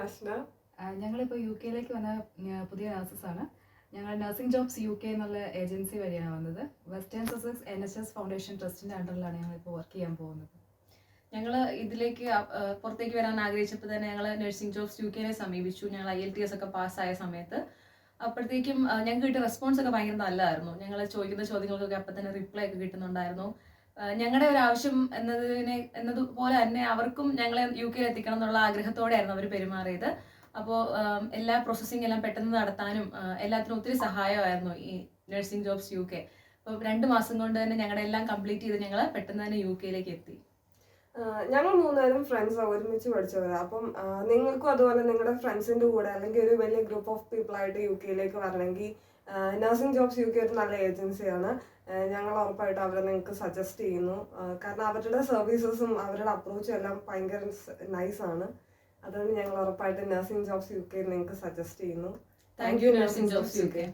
Ashnah. ഞങ്ങളിപ്പോൾ U കെയിലേക്ക് വന്ന പുതിയ നഴ്സസാണ്. ഞങ്ങൾ നഴ്സിംഗ് ജോബ്സ് യു കെ എന്നുള്ള ഏജൻസി വഴിയാണ് വന്നത്. വെസ്റ്റേൺ സസെക്സ് NHS ഫൗണ്ടേഷൻ ട്രസ്റ്റിൻ്റെ അണ്ടറിലാണ് ഞങ്ങളിപ്പോൾ വർക്ക് ചെയ്യാൻ പോകുന്നത്. ഞങ്ങൾ ഇതിലേക്ക് പുറത്തേക്ക് വരാൻ ആഗ്രഹിച്ചപ്പോൾ തന്നെ ഞങ്ങൾ നഴ്സിംഗ് ജോബ്സ് യു കെനെ സമീപിച്ചു. ഞങ്ങൾ IELTS ഒക്കെ പാസ്സായ സമയത്ത് അപ്പോഴത്തേക്കും ഞങ്ങൾക്ക് കിട്ടിയ റെസ്പോൺസ് ഒക്കെ ഭയങ്കര നല്ലതായിരുന്നു. ഞങ്ങൾ ചോദിക്കുന്ന ചോദ്യങ്ങൾക്കൊക്കെ അപ്പം തന്നെ റിപ്ലൈ ഒക്കെ കിട്ടുന്നുണ്ടായിരുന്നു. ഞങ്ങളുടെ ഒരു ആവശ്യം എന്നതുപോലെ തന്നെ അവർക്കും ഞങ്ങളെ യു കെയിൽ എത്തിക്കണം എന്നുള്ള ആഗ്രഹത്തോടെയായിരുന്നു അവർ പെരുമാറിയത്. അപ്പോൾ എല്ലാ പ്രോസസ്സിംഗ് എല്ലാം പെട്ടെന്ന് നടത്താനും എല്ലാത്തിനും ഒത്തിരി സഹായമായിരുന്നു ഈ നഴ്സിംഗ് ജോബ്സ് യു കെ. അപ്പോൾ 2 മാസം കൊണ്ട് തന്നെ ഞങ്ങളുടെ എല്ലാം കംപ്ലീറ്റ് ചെയ്ത് ഞങ്ങൾ പെട്ടെന്ന് തന്നെ യു കെയിലേക്ക് എത്തി. ഞങ്ങൾ 3 പേരും ഫ്രണ്ട്സ് ഒരുമിച്ച് പഠിച്ചവരാണ്. അപ്പം നിങ്ങൾക്കും അതുപോലെ നിങ്ങളുടെ ഫ്രണ്ട്സിന്റെ കൂടെ അല്ലെങ്കിൽ ഒരു വലിയ ഗ്രൂപ്പ് ഓഫ് പീപ്പിൾ ആയിട്ട് യു കെയിലേക്ക് വരണമെങ്കിൽ നഴ്സിംഗ് ജോബ്സ് യു കെ ഒരു നല്ല ഏജൻസിയാണ്. ഞങ്ങൾ ഉറപ്പായിട്ട് അവരെ നിങ്ങൾക്ക് സജസ്റ്റ് ചെയ്യുന്നു. കാരണം അവരുടെ സർവീസസും അവരുടെ അപ്രോച്ചും എല്ലാം ഭയങ്കര നൈസാണ്. അതുകൊണ്ട് ഞങ്ങൾ ഉറപ്പായിട്ട് നഴ്സിംഗ് ജോബ്സ് യു കെ നിങ്ങൾക്ക് സജസ്റ്റ് ചെയ്യുന്നു. Thank you nursing jobs U K.